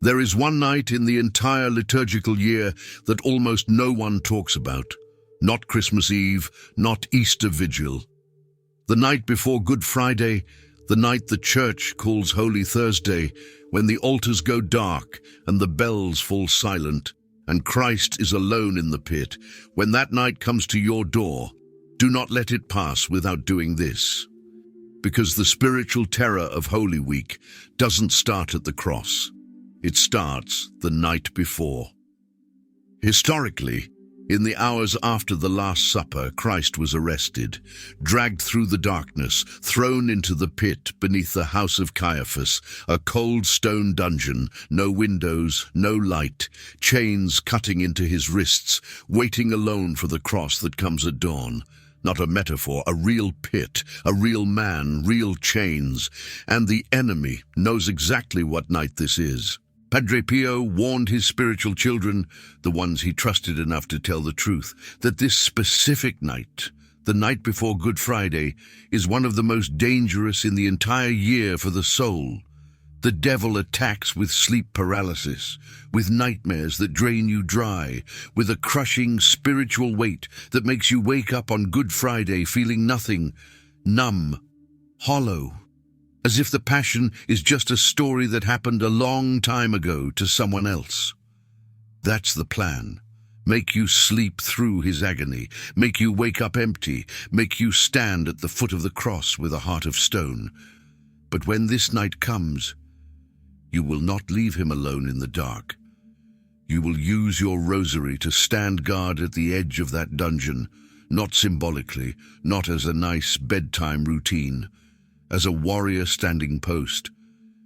There is one night in the entire liturgical year that almost no one talks about. Not Christmas Eve, not Easter Vigil. The night before Good Friday, the night the Church calls Holy Thursday, when the altars go dark and the bells fall silent, and Christ is alone in the pit. When that night comes to your door, do not let it pass without doing this. Because the spiritual terror of Holy Week doesn't start at the cross. It starts the night before. Historically, in the hours after the Last Supper, Christ was arrested, dragged through the darkness, thrown into the pit beneath the house of Caiaphas, a cold stone dungeon, no windows, no light, chains cutting into his wrists, waiting alone for the cross that comes at dawn. Not a metaphor, a real pit, a real man, real chains, and the enemy knows exactly what night this is. Padre Pio warned his spiritual children, the ones he trusted enough to tell the truth, that this specific night, the night before Good Friday, is one of the most dangerous in the entire year for the soul. The devil attacks with sleep paralysis, with nightmares that drain you dry, with a crushing spiritual weight that makes you wake up on Good Friday feeling nothing, numb, hollow, as if the Passion is just a story that happened a long time ago to someone else. That's the plan. Make you sleep through his agony, make you wake up empty, make you stand at the foot of the cross with a heart of stone. But when this night comes, you will not leave him alone in the dark. You will use your rosary to stand guard at the edge of that dungeon, not symbolically, not as a nice bedtime routine, as a warrior standing post,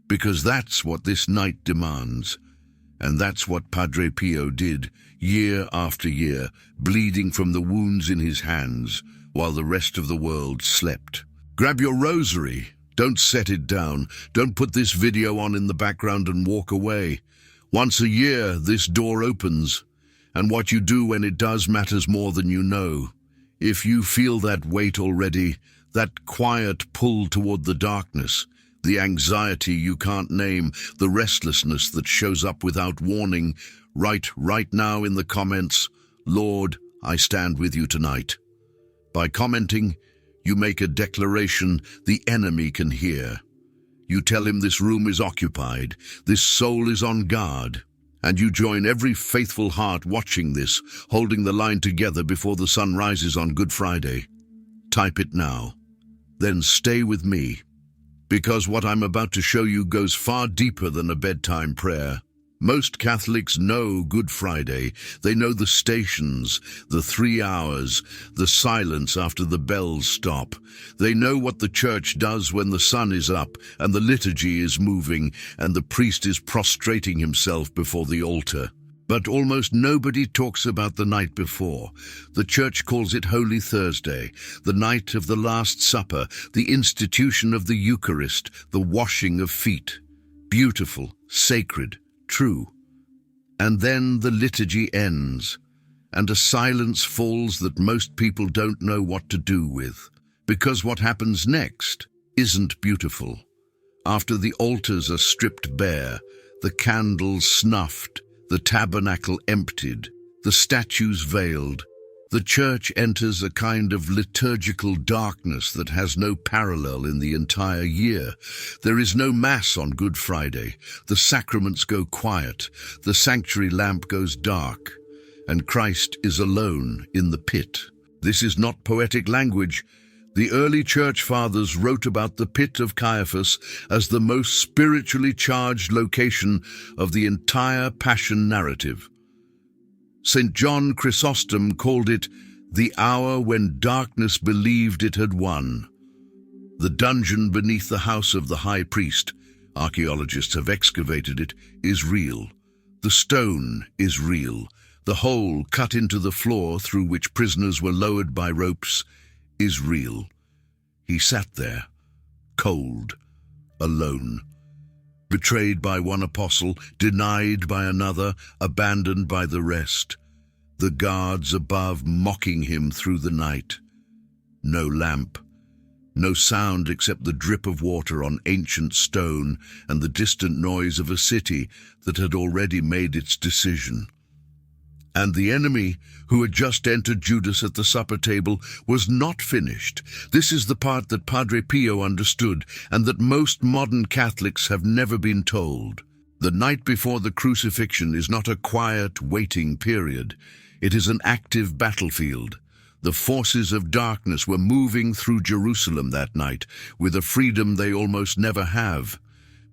because that's what this night demands. And that's what Padre Pio did year after year, bleeding from the wounds in his hands while the rest of the world slept. Grab your rosary. Don't set it down. Don't put this video on in the background and walk away. Once a year, this door opens, and what you do when it does matters more than you know. If you feel that weight already, that quiet pull toward the darkness, the anxiety you can't name, the restlessness that shows up without warning, write right now in the comments, "Lord, I stand with you tonight." By commenting, you make a declaration the enemy can hear. You tell him this room is occupied, this soul is on guard, and you join every faithful heart watching this, holding the line together before the sun rises on Good Friday. Type it now. Then stay with me, because what I'm about to show you goes far deeper than a bedtime prayer. Most Catholics know Good Friday. They know the stations, the 3 hours, the silence after the bells stop. They know what the Church does when the sun is up and the liturgy is moving and the priest is prostrating himself before the altar. But almost nobody talks about the night before. The Church calls it Holy Thursday, the night of the Last Supper, the institution of the Eucharist, the washing of feet. Beautiful, sacred, true. And then the liturgy ends, and a silence falls that most people don't know what to do with, because what happens next isn't beautiful. After the altars are stripped bare, the candles snuffed, the tabernacle emptied, the statues veiled, the Church enters a kind of liturgical darkness that has no parallel in the entire year. There is no Mass on Good Friday. The sacraments go quiet, the sanctuary lamp goes dark, and Christ is alone in the pit. This is not poetic language. The early Church Fathers wrote about the pit of Caiaphas as the most spiritually charged location of the entire Passion narrative. St. John Chrysostom called it the hour when darkness believed it had won. The dungeon beneath the house of the high priest, archaeologists have excavated it, is real. The stone is real. The hole cut into the floor through which prisoners were lowered by ropes is real. He sat there, cold, alone, betrayed by one apostle, denied by another, abandoned by the rest, the guards above mocking him through the night. No lamp, No sound except the drip of water on ancient stone and the distant noise of a city that had already made its decision. And the enemy, who had just entered Judas at the supper table, was not finished. This is the part that Padre Pio understood, and that most modern Catholics have never been told. The night before the crucifixion is not a quiet, waiting period. It is an active battlefield. The forces of darkness were moving through Jerusalem that night with a freedom they almost never have,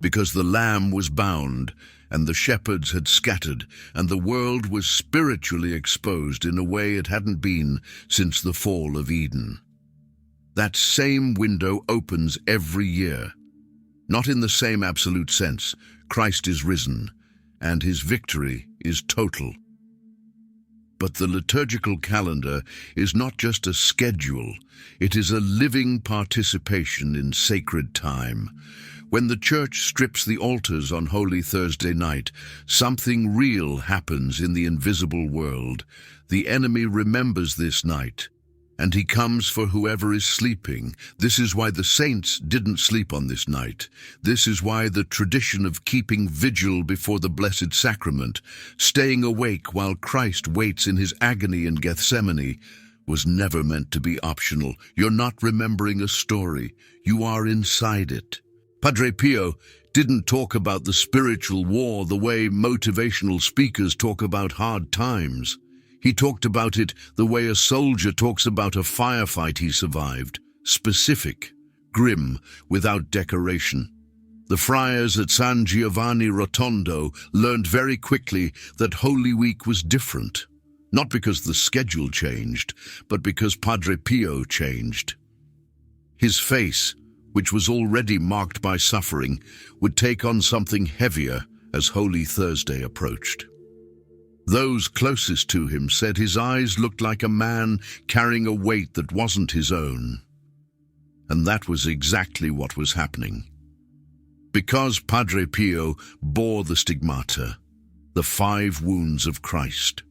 because the Lamb was bound, and the shepherds had scattered, and the world was spiritually exposed in a way it hadn't been since the fall of Eden. That same window opens every year. Not in the same absolute sense. Christ is risen, and his victory is total. But the liturgical calendar is not just a schedule, it is a living participation in sacred time. When the Church strips the altars on Holy Thursday night, something real happens in the invisible world. The enemy remembers this night, and he comes for whoever is sleeping. This is why the saints didn't sleep on this night. This is why the tradition of keeping vigil before the Blessed Sacrament, staying awake while Christ waits in his agony in Gethsemane, was never meant to be optional. You're not remembering a story. You are inside it. Padre Pio didn't talk about the spiritual war the way motivational speakers talk about hard times. He talked about it the way a soldier talks about a firefight he survived, specific, grim, without decoration. The friars at San Giovanni Rotondo learned very quickly that Holy Week was different, not because the schedule changed, but because Padre Pio changed. His face, which was already marked by suffering, would take on something heavier as Holy Thursday approached. Those closest to him said his eyes looked like a man carrying a weight that wasn't his own. And that was exactly what was happening. Because Padre Pio bore the stigmata, the 5 wounds of Christ.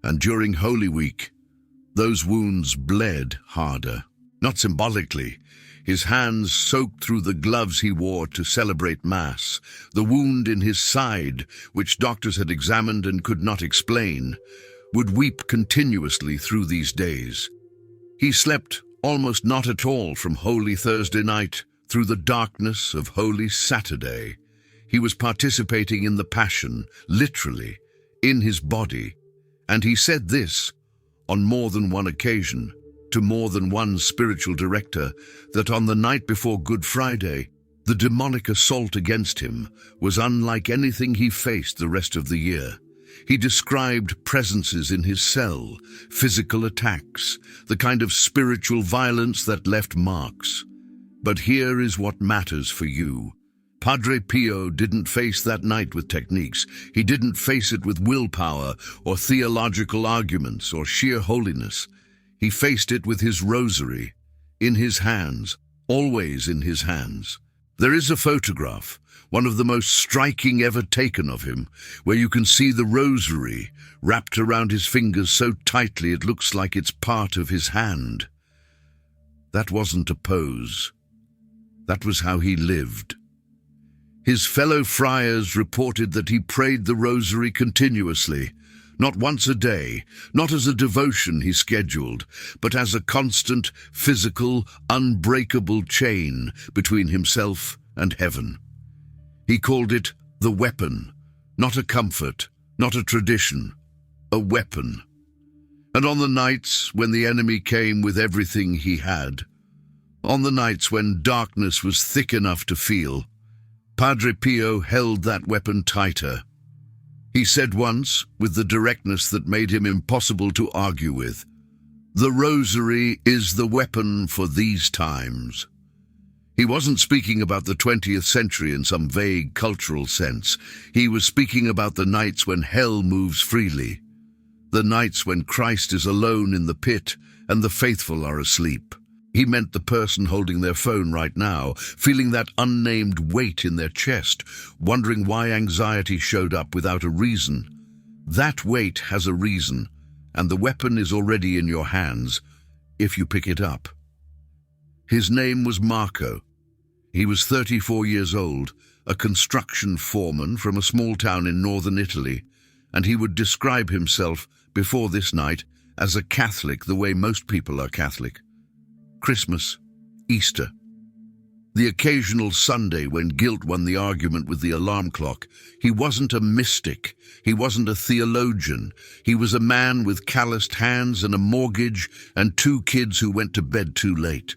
And during Holy Week, those wounds bled harder, not symbolically. His hands soaked through the gloves he wore to celebrate Mass. The wound in his side, which doctors had examined and could not explain, would weep continuously through these days. He slept almost not at all from Holy Thursday night through the darkness of Holy Saturday. He was participating in the Passion, literally, in his body. And he said this, on more than one occasion, to more than one spiritual director, that on the night before Good Friday, the demonic assault against him was unlike anything he faced the rest of the year. He described presences in his cell, physical attacks, the kind of spiritual violence that left marks. But here is what matters for you. Padre Pio didn't face that night with techniques. He didn't face it with willpower or theological arguments or sheer holiness. He faced it with his rosary, in his hands, always in his hands. There is a photograph, one of the most striking ever taken of him, where you can see the rosary wrapped around his fingers so tightly it looks like it's part of his hand. That wasn't a pose. That was how he lived. His fellow friars reported that he prayed the rosary continuously, not once a day, not as a devotion he scheduled, but as a constant, physical, unbreakable chain between himself and heaven. He called it the weapon, not a comfort, not a tradition, a weapon. And on the nights when the enemy came with everything he had, on the nights when darkness was thick enough to feel, Padre Pio held that weapon tighter. He said once, with the directness that made him impossible to argue with, "The rosary is the weapon for these times." He wasn't speaking about the 20th century in some vague cultural sense. He was speaking about the nights when hell moves freely, the nights when Christ is alone in the pit and the faithful are asleep. He meant the person holding their phone right now, feeling that unnamed weight in their chest, wondering why anxiety showed up without a reason. That weight has a reason, and the weapon is already in your hands, if you pick it up. His name was Marco. He was 34 years old, a construction foreman from a small town in northern Italy, and he would describe himself before this night as a Catholic the way most people are Catholic. Christmas, Easter, the occasional Sunday when guilt won the argument with the alarm clock. He wasn't a mystic. He wasn't a theologian. He was a man with calloused hands and a mortgage and 2 kids who went to bed too late.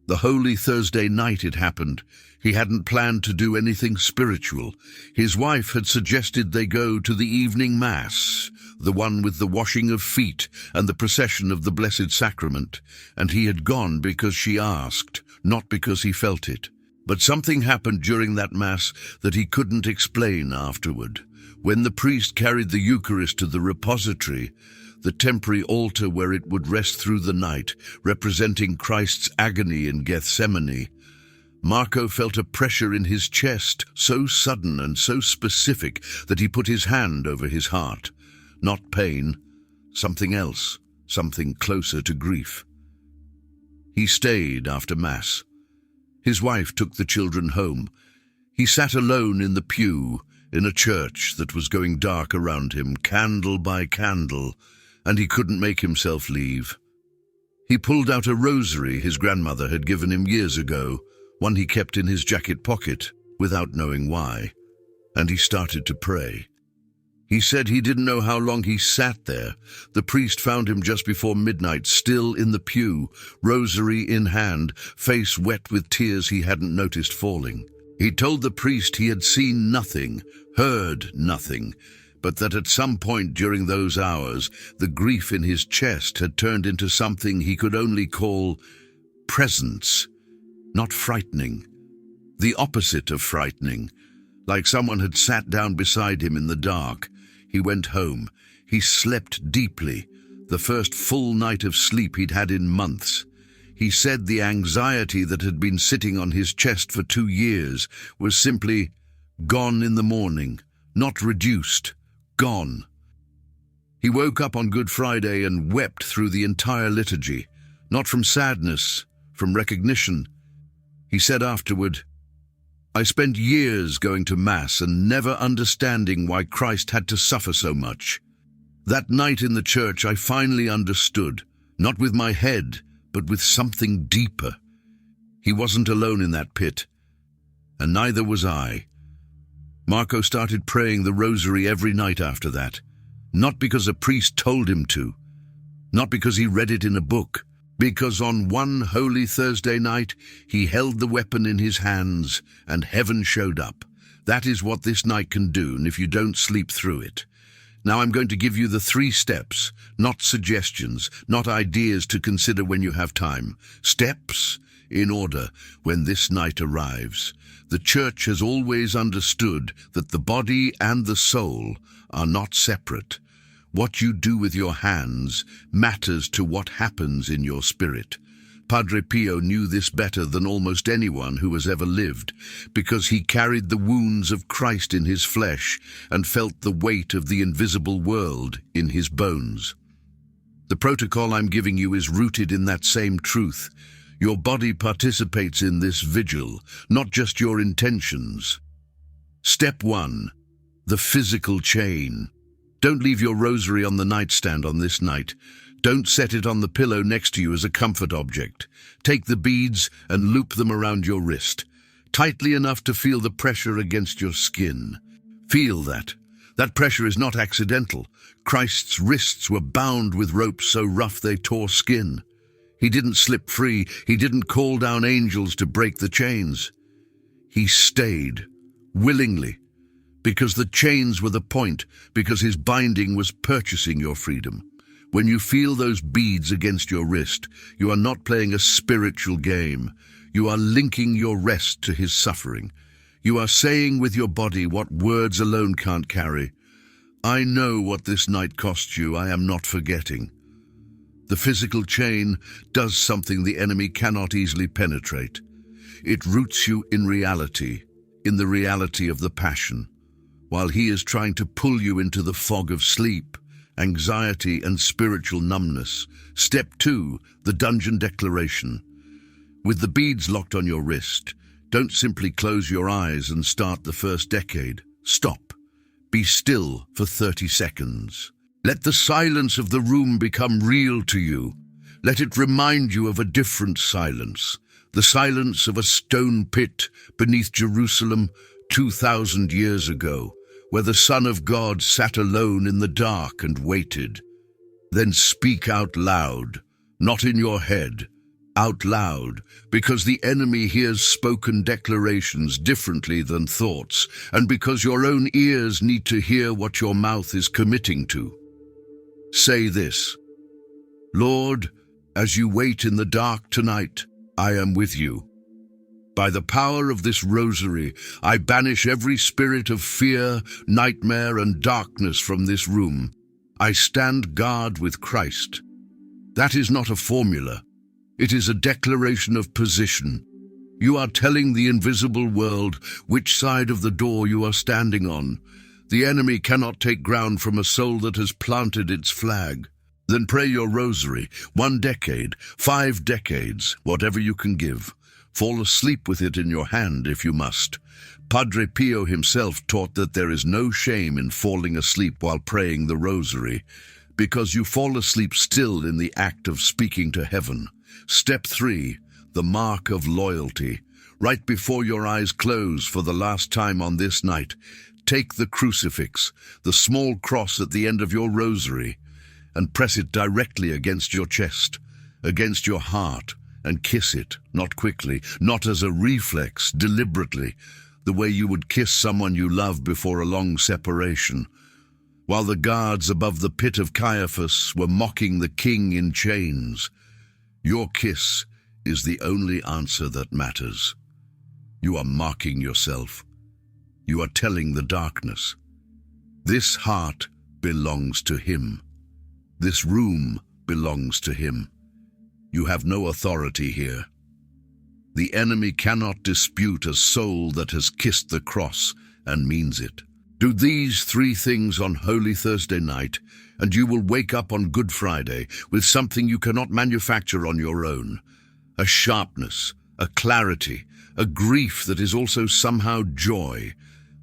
The Holy Thursday night it happened. He hadn't planned to do anything spiritual. His wife had suggested they go to the evening mass, the one with the washing of feet and the procession of the Blessed Sacrament, and he had gone because she asked, not because he felt it. But something happened during that mass that he couldn't explain afterward. When the priest carried the Eucharist to the repository, the temporary altar where it would rest through the night, representing Christ's agony in Gethsemane, Marco felt a pressure in his chest, so sudden and so specific that he put his hand over his heart. Not pain, something else, something closer to grief. He stayed after Mass. His wife took the children home. He sat alone in the pew, in a church that was going dark around him, candle by candle, and he couldn't make himself leave. He pulled out a rosary his grandmother had given him years ago, one he kept in his jacket pocket, without knowing why, and he started to pray. He said he didn't know how long he sat there. The priest found him just before midnight, still in the pew, rosary in hand, face wet with tears he hadn't noticed falling. He told the priest he had seen nothing, heard nothing, but that at some point during those hours, the grief in his chest had turned into something he could only call presence, not frightening. The opposite of frightening, like someone had sat down beside him in the dark. He went home. He slept deeply, the first full night of sleep he'd had in months. He said the anxiety that had been sitting on his chest for 2 years was simply gone in the morning, not reduced, gone. He woke up on Good Friday and wept through the entire liturgy, not from sadness, from recognition. He said afterward, "I spent years going to Mass and never understanding why Christ had to suffer so much. That night in the church I finally understood, not with my head, but with something deeper." He wasn't alone in that pit, and neither was I. Marco started praying the rosary every night after that, not because a priest told him to, not because he read it in a book, because on one Holy Thursday night he held the weapon in his hands and heaven showed up. That is what this night can do, and if you don't sleep through it. Now I'm going to give you the 3 steps, not suggestions, not ideas to consider when you have time. Steps in order when this night arrives. The Church has always understood that the body and the soul are not separate. What you do with your hands matters to what happens in your spirit. Padre Pio knew this better than almost anyone who has ever lived, because he carried the wounds of Christ in his flesh and felt the weight of the invisible world in his bones. The protocol I'm giving you is rooted in that same truth. Your body participates in this vigil, not just your intentions. Step 1. The physical chain. Don't leave your rosary on the nightstand on this night. Don't set it on the pillow next to you as a comfort object. Take the beads and loop them around your wrist, tightly enough to feel the pressure against your skin. Feel that. That pressure is not accidental. Christ's wrists were bound with ropes so rough they tore skin. He didn't slip free. He didn't call down angels to break the chains. He stayed, willingly, because the chains were the point, because his binding was purchasing your freedom. When you feel those beads against your wrist, you are not playing a spiritual game. You are linking your rest to his suffering. You are saying with your body what words alone can't carry. I know what this night cost you. I am not forgetting. The physical chain does something the enemy cannot easily penetrate. It roots you in reality, in the reality of the passion, while he is trying to pull you into the fog of sleep, anxiety and spiritual numbness. Step 2, the dungeon declaration. With the beads locked on your wrist, don't simply close your eyes and start the first decade. Stop. Be still for 30 seconds. Let the silence of the room become real to you. Let it remind you of a different silence, the silence of a stone pit beneath Jerusalem 2,000 years ago, where the Son of God sat alone in the dark and waited. Then speak out loud, not in your head, out loud, because the enemy hears spoken declarations differently than thoughts, and because your own ears need to hear what your mouth is committing to. Say this: Lord, as you wait in the dark tonight, I am with you. By the power of this rosary, I banish every spirit of fear, nightmare, and darkness from this room. I stand guard with Christ. That is not a formula. It is a declaration of position. You are telling the invisible world which side of the door you are standing on. The enemy cannot take ground from a soul that has planted its flag. Then pray your rosary, 1 decade, 5 decades, whatever you can give. Fall asleep with it in your hand if you must. Padre Pio himself taught that there is no shame in falling asleep while praying the rosary, because you fall asleep still in the act of speaking to heaven. Step 3, the mark of loyalty. Right before your eyes close for the last time on this night, take the crucifix, the small cross at the end of your rosary, and press it directly against your chest, against your heart, and kiss it, not quickly, not as a reflex, deliberately, the way you would kiss someone you love before a long separation. While the guards above the pit of Caiaphas were mocking the king in chains, your kiss is the only answer that matters. You are marking yourself. You are telling the darkness, this heart belongs to him. This room belongs to him. You have no authority here. The enemy cannot dispute a soul that has kissed the cross and means it. Do these 3 things on Holy Thursday night, and you will wake up on Good Friday with something you cannot manufacture on your own. A sharpness, a clarity, a grief that is also somehow joy.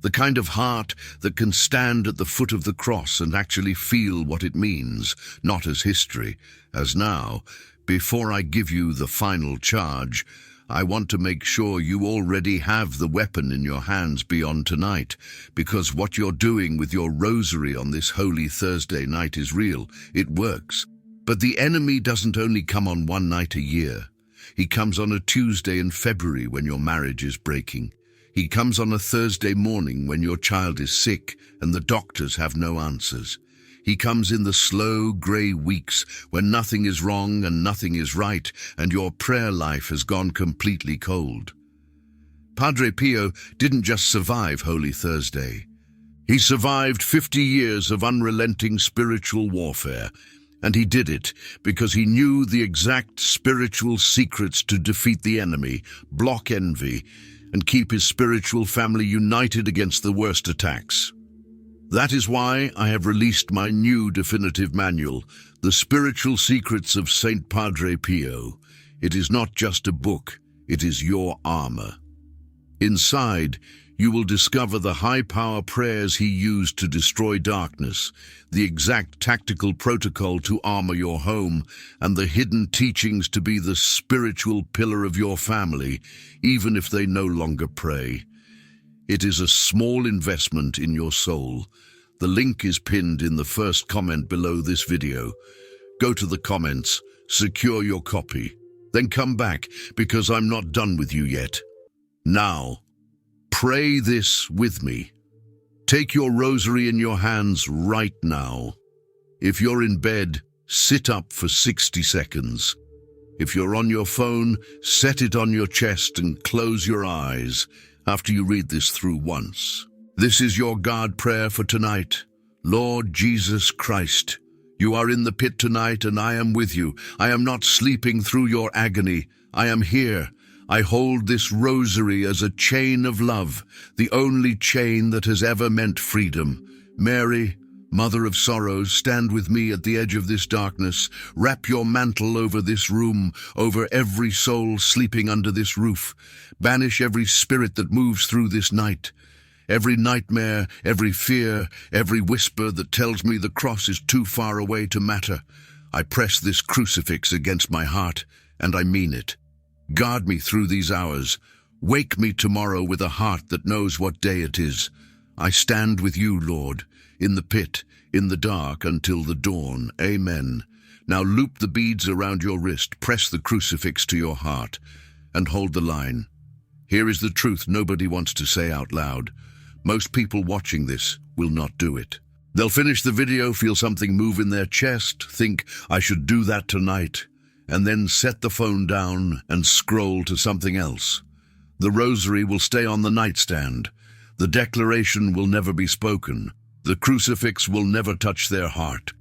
The kind of heart that can stand at the foot of the cross and actually feel what it means, not as history, as now. Before I give you the final charge, I want to make sure you already have the weapon in your hands beyond tonight, because what you're doing with your rosary on this Holy Thursday night is real. It works. But the enemy doesn't only come on 1 night a year. He comes on a Tuesday in February when your marriage is breaking. He comes on a Thursday morning when your child is sick and the doctors have no answers. He comes in the slow, grey weeks when nothing is wrong and nothing is right, and your prayer life has gone completely cold. Padre Pio didn't just survive Holy Thursday. He survived 50 years of unrelenting spiritual warfare, and he did it because he knew the exact spiritual secrets to defeat the enemy, block envy, and keep his spiritual family united against the worst attacks. That is why I have released my new definitive manual, The Spiritual Secrets of Saint Padre Pio. It is not just a book, it is your armor. Inside, you will discover the high-power prayers he used to destroy darkness, the exact tactical protocol to armor your home, and the hidden teachings to be the spiritual pillar of your family, even if they no longer pray. It is a small investment in your soul. The link is pinned in the first comment below this video. Go to the comments, secure your copy, then come back because I'm not done with you yet. Now, pray this with me. Take your rosary in your hands right now. If you're in bed, sit up for 60 seconds. If you're on your phone, set it on your chest and close your eyes after you read this through once. This is your God prayer for tonight. Lord Jesus Christ, you are in the pit tonight and I am with you. I am not sleeping through your agony. I am here. I hold this rosary as a chain of love, the only chain that has ever meant freedom. Mary, Mother of sorrows, stand with me at the edge of this darkness. Wrap your mantle over this room, over every soul sleeping under this roof. Banish every spirit that moves through this night. Every nightmare, every fear, every whisper that tells me the cross is too far away to matter. I press this crucifix against my heart, and I mean it. Guard me through these hours. Wake me tomorrow with a heart that knows what day it is. I stand with you, Lord, in the pit, in the dark, until the dawn. Amen. Now loop the beads around your wrist, press the crucifix to your heart, and hold the line. Here is the truth nobody wants to say out loud. Most people watching this will not do it. They'll finish the video, feel something move in their chest, think, I should do that tonight, and then set the phone down and scroll to something else. The rosary will stay on the nightstand. The declaration will never be spoken. The crucifix will never touch their heart.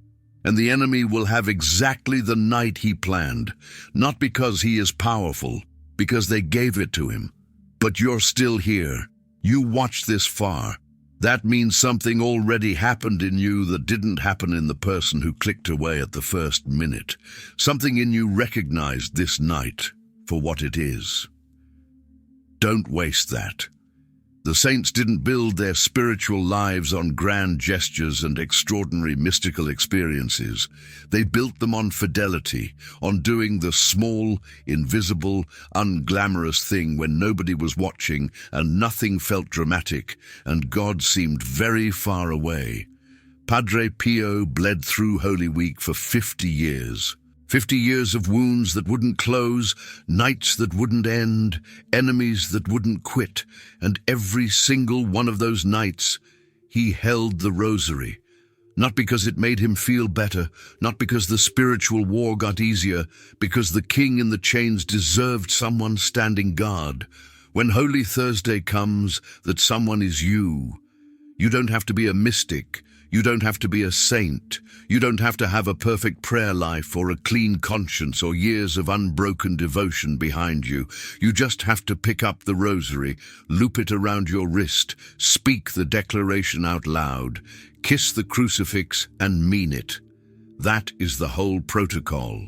And the enemy will have exactly the night he planned, not because he is powerful, because they gave it to him. But you're still here. You watched this far. That means something already happened in you that didn't happen in the person who clicked away at the first minute. Something in you recognized this night for what it is. Don't waste that. The saints didn't build their spiritual lives on grand gestures and extraordinary mystical experiences. They built them on fidelity, on doing the small, invisible, unglamorous thing when nobody was watching and nothing felt dramatic, and God seemed very far away. Padre Pio bled through Holy Week for 50 years. 50 years of wounds that wouldn't close, nights that wouldn't end, enemies that wouldn't quit, and every single one of those nights, he held the rosary. Not because it made him feel better, not because the spiritual war got easier, because the king in the chains deserved someone standing guard. When Holy Thursday comes, that someone is you. You don't have to be a mystic. You don't have to be a saint. You don't have to have a perfect prayer life or a clean conscience or years of unbroken devotion behind you. You just have to pick up the rosary, loop it around your wrist, speak the declaration out loud, kiss the crucifix and mean it. That is the whole protocol.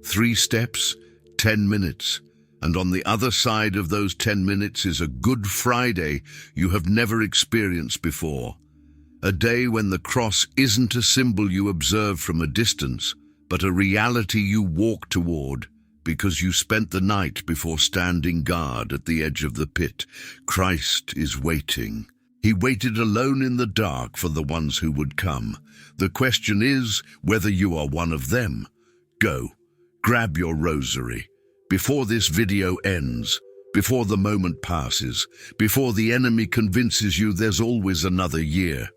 3 steps, 10 minutes. And on the other side of those 10 minutes is a Good Friday you have never experienced before. A day when the cross isn't a symbol you observe from a distance, but a reality you walk toward, because you spent the night before standing guard at the edge of the pit. Christ is waiting. He waited alone in the dark for the ones who would come. The question is whether you are one of them. Go, grab your rosary. Before this video ends, before the moment passes, before the enemy convinces you there's always another year.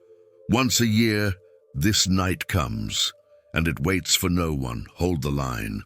Once a year, this night comes, and it waits for no one. Hold the line.